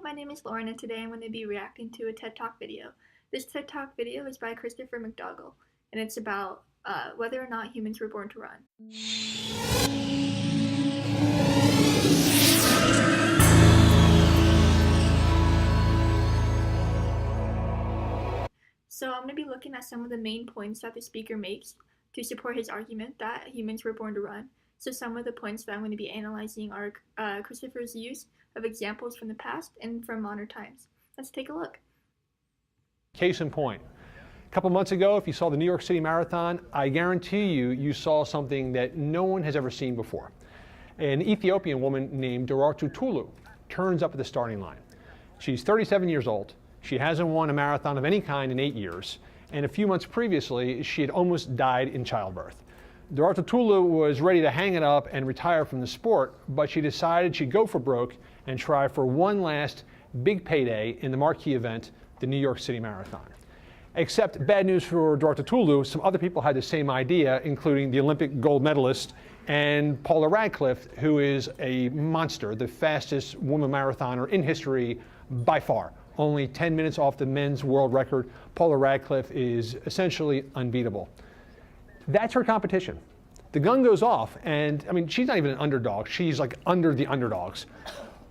my name is Lauren and today I'm going to be reacting to a TED Talk video. This TED Talk video is by Christopher McDougall and it's about whether or not humans were born to run. So I'm going to be looking at some of the main points that the speaker makes to support his argument that humans were born to run. So some of the points that I'm going to be analyzing are Christopher's use of examples from the past and from modern times. Let's take a look. Case in point, a couple months ago, if you saw the New York City Marathon, I guarantee you saw something that no one has ever seen before. An Ethiopian woman named Deraartu Tulu turns up at the starting line. She's 37 years old. She hasn't won a marathon of any kind in 8 years, and a few months previously, she had almost died in childbirth. Deraartu Tulu was ready to hang it up and retire from the sport, but she decided she'd go for broke and try for one last big payday in the marquee event, the New York City Marathon. Except bad news for Deraartu Tulu, some other people had the same idea, including the Olympic gold medalist and Paula Radcliffe, who is a monster, the fastest woman marathoner in history by far. Only 10 minutes off the men's world record. Paula Radcliffe is essentially unbeatable. That's her competition. The gun goes off, and I mean, she's not even an underdog. She's like under the underdogs.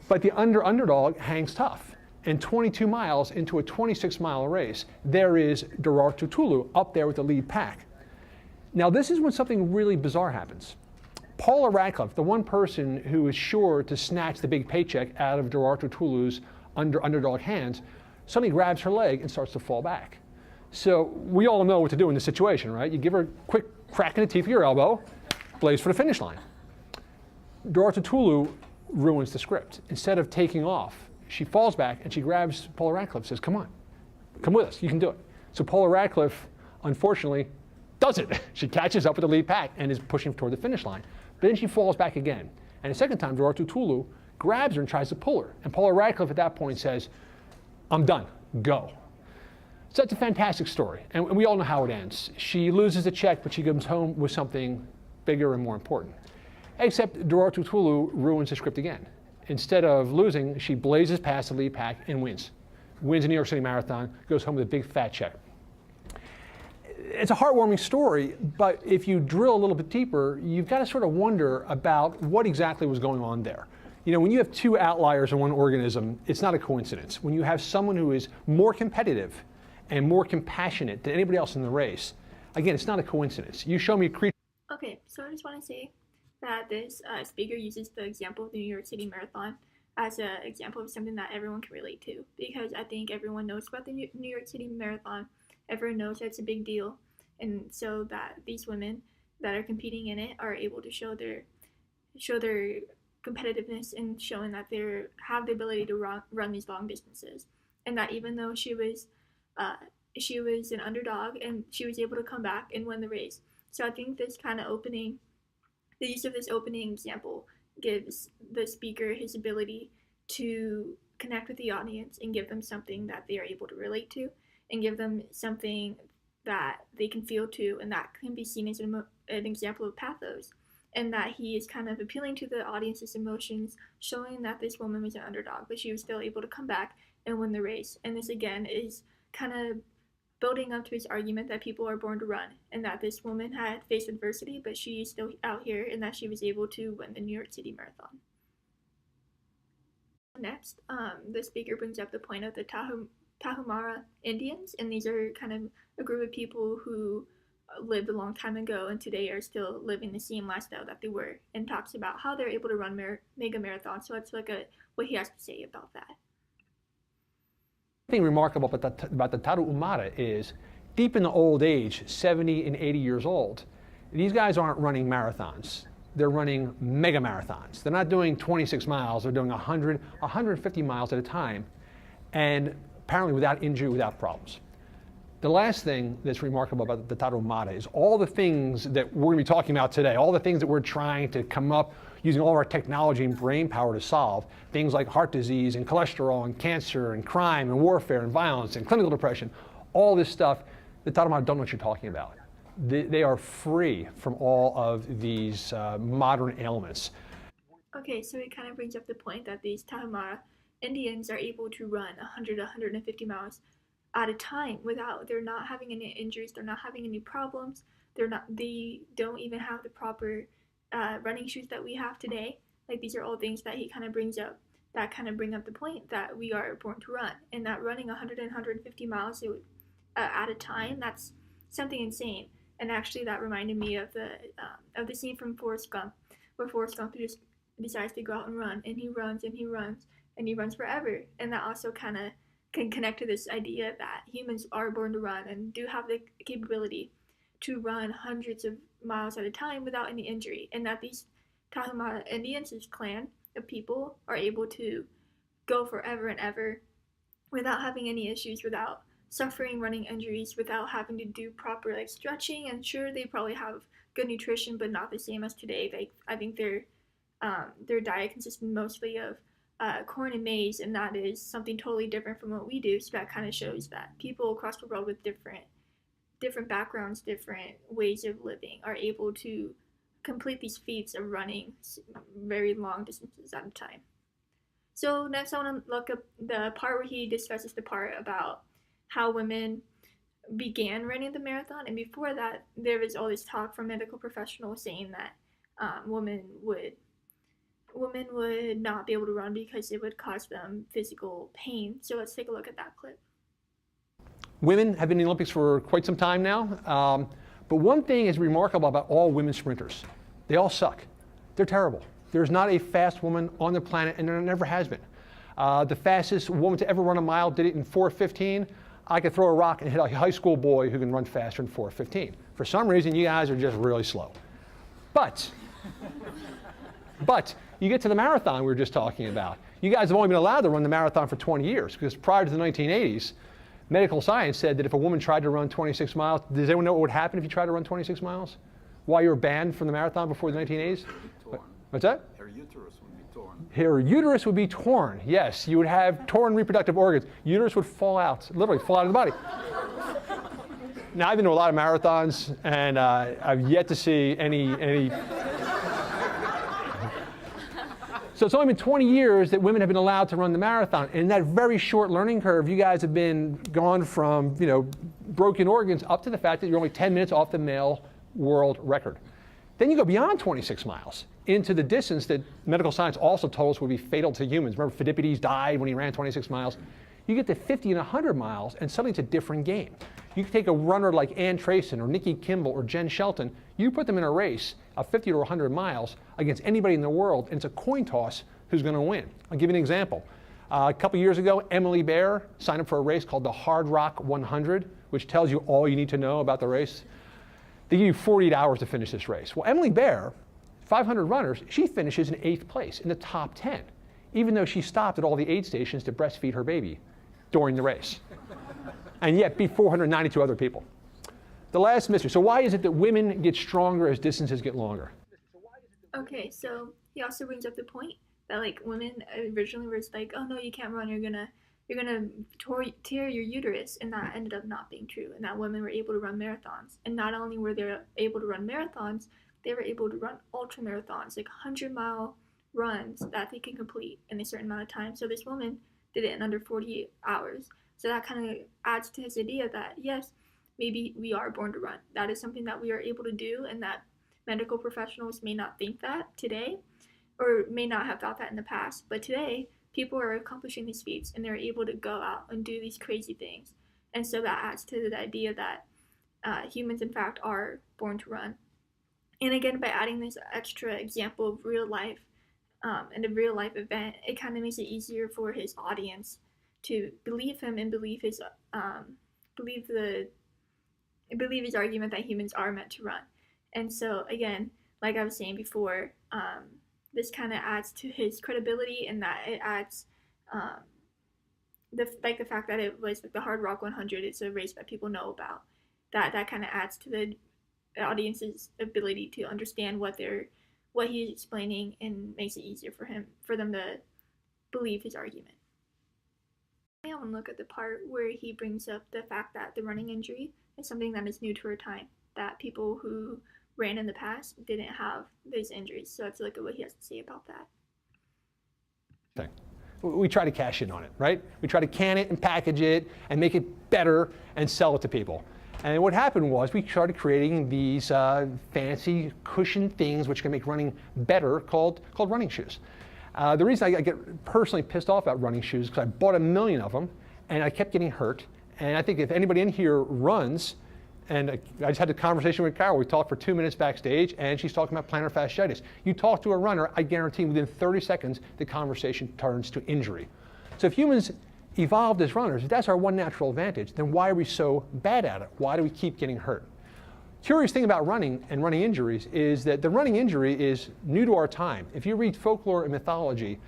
But the underdog hangs tough. And 22 miles into a 26-mile race, there is Deraartu Tulu up there with the lead pack. Now, this is when something really bizarre happens. Paula Radcliffe, the one person who is sure to snatch the big paycheck out of Deraartu Tulu's underdog hands, suddenly grabs her leg and starts to fall back. So we all know what to do in this situation, right? You give her a quick crack in the teeth with your elbow, blaze for the finish line. Deraartu Tulu ruins the script. Instead of taking off, she falls back and she grabs Paula Radcliffe and says, come on, come with us, you can do it. So Paula Radcliffe, unfortunately, does it. She catches up with the lead pack and is pushing toward the finish line. But then she falls back again. And the second time, Deraartu Tulu grabs her and tries to pull her. And Paula Radcliffe at that point says, I'm done, go. So that's a fantastic story, and we all know how it ends. She loses the check, but she comes home with something bigger and more important. Except Deraartu Tulu ruins the script again. Instead of losing, she blazes past the lead pack and wins. Wins the New York City Marathon, goes home with a big fat check. It's a heartwarming story, but if you drill a little bit deeper, you've got to sort of wonder about what exactly was going on there. You know, when you have two outliers in one organism, it's not a coincidence. When you have someone who is more competitive and more compassionate than anybody else in the race, again, it's not a coincidence. You show me a creature. Okay, so I just want to say that this speaker uses the example of the New York City Marathon as an example of something that everyone can relate to, because I think everyone knows about the New York City Marathon. Everyone knows that it's a big deal, and so that these women that are competing in it are able to show their competitiveness and showing that they have the ability to run these long distances, and that even though she was an underdog and she was able to come back and win the race. So I think this kind of opening, the use of this opening example gives the speaker his ability to connect with the audience and give them something that they are able to relate to and give them something that they can feel to, and that can be seen as an example of pathos, and that he is kind of appealing to the audience's emotions, showing that this woman was an underdog, but she was still able to come back and win the race. And this again is kind of building up to his argument that people are born to run, and that this woman had faced adversity, but she's still out here, and that she was able to win the New York City Marathon. Next, the speaker brings up the point of the Tarahumara Indians, and these are kind of a group of people who lived a long time ago and today are still living the same lifestyle that they were, and talks about how they're able to run mega marathons. So let's look at what he has to say about that. The thing remarkable about the Tarahumara is, deep in the old age, 70 and 80 years old, these guys aren't running marathons. They're running mega marathons. They're not doing 26 miles. They're doing 100, 150 miles at a time, and apparently without injury, without problems. The last thing that's remarkable about the Tarahumara is all the things that we're going to be talking about today, all the things that we're trying to come up using all of our technology and brain power to solve, things like heart disease and cholesterol and cancer and crime and warfare and violence and clinical depression, all this stuff, the Tarahumara don't know what you're talking about. They are free from all of these modern ailments. Okay, so it kind of brings up the point that these Tarahumara Indians are able to run 100, 150 miles at a time without, they're not having any injuries, they're not having any problems, they don't even have the proper running shoes that we have today. Like, these are all things that he kind of brings up that kind of bring up the point that we are born to run, and that running 100 and 150 miles at a time, that's something insane. And actually, that reminded me of the scene from Forrest Gump, where Forrest Gump just decides to go out and run, and he runs and he runs and he runs forever. And that also kind of can connect to this idea that humans are born to run and do have the capability to run hundreds of miles at a time without any injury, and that these Tarahumara Indians, this clan of people, are able to go forever and ever without having any issues, without suffering running injuries, without having to do proper like stretching. And sure, they probably have good nutrition, but not the same as today. Like, I think their diet consists mostly of corn and maize, and that is something totally different from what we do. So that kind of shows that people across the world with different backgrounds, different ways of living, are able to complete these feats of running very long distances at a time. So next, I want to look up the part where he discusses the part about how women began running the marathon. And before that, there was all this talk from medical professionals saying that women would not be able to run because it would cause them physical pain. So let's take a look at that clip. Women have been in the Olympics for quite some time now. But one thing is remarkable about all women sprinters. They all suck. They're terrible. There's not a fast woman on the planet, and there never has been. The fastest woman to ever run a mile did it in 4:15. I could throw a rock and hit a high school boy who can run faster in 4:15. For some reason, you guys are just really slow. But you get to the marathon we were just talking about. You guys have only been allowed to run the marathon for 20 years, because prior to the 1980s, medical science said that if a woman tried to run 26 miles, does anyone know what would happen if you tried to run 26 miles? Why you were banned from the marathon before the 1980s? What's that? Her uterus would be torn. Her uterus would be torn, yes. You would have torn reproductive organs. Uterus would fall out, literally fall out of the body. Now, I've been to a lot of marathons, and I've yet to see any. So it's only been 20 years that women have been allowed to run the marathon. And in that very short learning curve, you guys have been gone from, broken organs up to the fact that you're only 10 minutes off the male world record. Then you go beyond 26 miles into the distance that medical science also told us would be fatal to humans. Remember, Phidippides died when he ran 26 miles. You get to 50 and 100 miles, and suddenly it's a different game. You can take a runner like Ann Trayson or Nikki Kimball or Jen Shelton, you put them in a race of 50 or 100 miles against anybody in the world, and it's a coin toss who's going to win. I'll give you an example. A couple years ago, Emily Bear signed up for a race called the Hard Rock 100, which tells you all you need to know about the race. They give you 48 hours to finish this race. Well, Emily Bear, 500 runners, she finishes in 8th place in the top 10, even though she stopped at all the aid stations to breastfeed her baby during the race, and yet beat 492 other people. The last mystery. So why is it that women get stronger as distances get longer? Okay, so he also brings up the point that like women originally was like, oh no, you can't run, you're gonna tear your uterus, and that ended up not being true, and that women were able to run marathons. And not only were they able to run marathons, they were able to run ultra marathons, like 100-mile runs that they can complete in a certain amount of time. So this woman did it in under 48 hours. So that kind of adds to his idea that yes, maybe we are born to run. That is something that we are able to do, and that medical professionals may not think that today, or may not have thought that in the past. But today, people are accomplishing these feats, and they're able to go out and do these crazy things. And so that adds to the idea that humans, in fact, are born to run. And again, by adding this extra example of real life and a real life event, it kind of makes it easier for his audience to believe him and believe his argument that humans are meant to run. And so again, like I was saying before, this kind of adds to his credibility, and that it adds the fact that it was like the Hard Rock 100. It's a race that people know about. That kind of adds to the audience's ability to understand what he's explaining, and makes it easier for them to believe his argument. I want to look at the part where he brings up the fact that the running injury is something that is new to our time, that people who ran in the past didn't have those injuries. So let's look at what he has to say about that. Okay. we try to cash in on it, right? We try to can it and package it and make it better and sell it to people. And what happened was we started creating these fancy cushioned things which can make running better called running shoes. The reason I get personally pissed off about running shoes is because I bought 1 million of them and I kept getting hurt. And I think if anybody in here runs, and I just had a conversation with Carol, we talked for 2 minutes backstage, and she's talking about plantar fasciitis. You talk to a runner, I guarantee within 30 seconds, the conversation turns to injury. So if humans evolved as runners, if that's our one natural advantage, then why are we so bad at it? Why do we keep getting hurt? Curious thing about running and running injuries is that the running injury is new to our time. If you read folklore and mythology,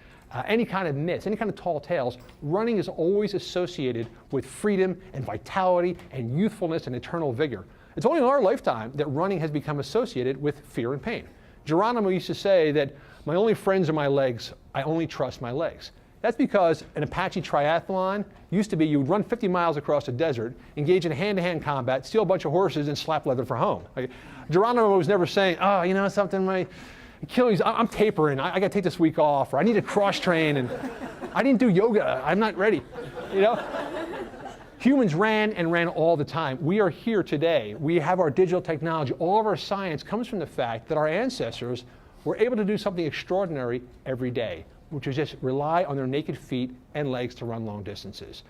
any kind of myths, any kind of tall tales, running is always associated with freedom and vitality and youthfulness and eternal vigor. It's only in our lifetime that running has become associated with fear and pain. Geronimo used to say that my only friends are my legs, I only trust my legs. That's because an Apache triathlon used to be you would run 50 miles across the desert, engage in hand-to-hand combat, steal a bunch of horses, and slap leather for home. Like, Geronimo was never saying, oh, you know something, my Achilles, I'm tapering, I got to take this week off, or I need to cross train, and I didn't do yoga, I'm not ready. You know? Humans ran and ran all the time. We are here today. We have our digital technology. All of our science comes from the fact that our ancestors were able to do something extraordinary every day, which is just rely on their naked feet and legs to run long distances.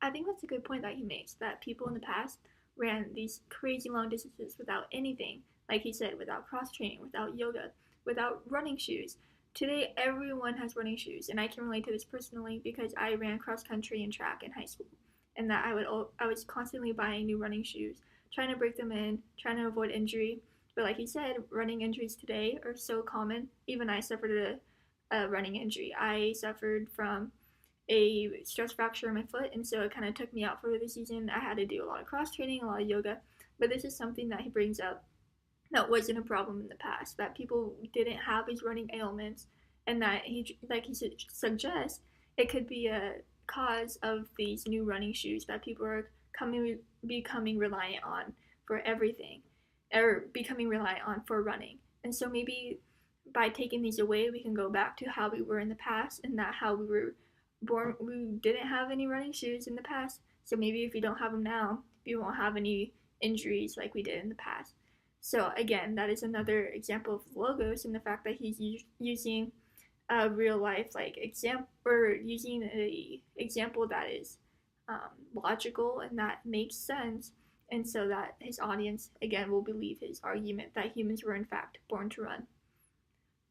I think that's a good point that he makes, that people in the past ran these crazy long distances without anything. Like he said, without cross-training, without yoga, without running shoes. Today, everyone has running shoes, and I can relate to this personally because I ran cross-country and track in high school, and that I was constantly buying new running shoes, trying to break them in, trying to avoid injury. But like he said, running injuries today are so common. Even I suffered a running injury. I suffered from a stress fracture in my foot, and so it kind of took me out for the season. I had to do a lot of cross-training, a lot of yoga, but this is something that he brings up that wasn't a problem in the past, that people didn't have these running ailments, and that like he suggests, it could be a cause of these new running shoes that people are becoming reliant on for everything, or becoming reliant on for running. And so maybe by taking these away, we can go back to how we were in the past, and that how we were born, we didn't have any running shoes in the past. So maybe if we don't have them now, we won't have any injuries like we did in the past. So again, that is another example of logos and the fact that he's using a real life like example, or using a example that is logical and that makes sense, and so that his audience again will believe his argument that humans were in fact born to run.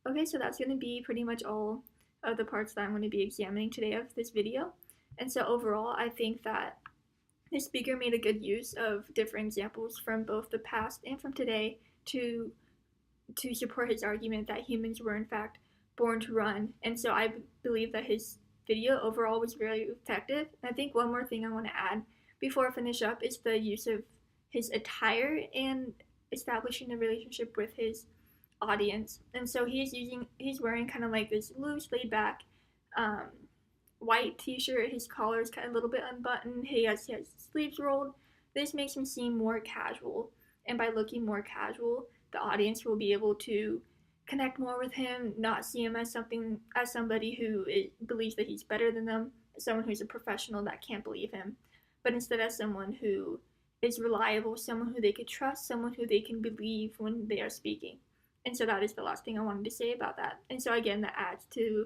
Okay, so that's going to be pretty much all of the parts that I'm going to be examining today of this video. And so overall, I think that the speaker made a good use of different examples from both the past and from today to support his argument that humans were in fact born to run. And so I believe that his video overall was very effective. I think one more thing I want to add before I finish up is the use of his attire and establishing a relationship with his audience. And so he's wearing kind of like this loose, laid back white t-shirt. His collar is kind of a little bit unbuttoned. He has sleeves rolled. This makes him seem more casual, and by looking more casual, the audience will be able to connect more with him, not see him as somebody who believes that he's better than them, someone who's a professional that can't believe him, but instead as someone who is reliable, someone who they could trust, someone who they can believe when they are speaking. And so that is the last thing I wanted to say about that. And so again, that adds to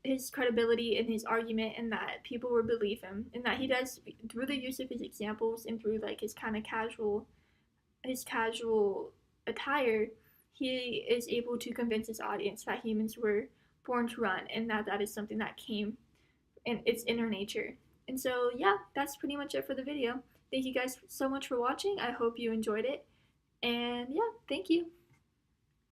his credibility and his argument, and that people will believe him, and that he does, through the use of his examples and through like his casual attire, he is able to convince his audience that humans were born to run, and that is something that came in its inner nature. And so yeah, that's pretty much it for the video. Thank you guys so much for watching. I hope you enjoyed it, and yeah, thank you.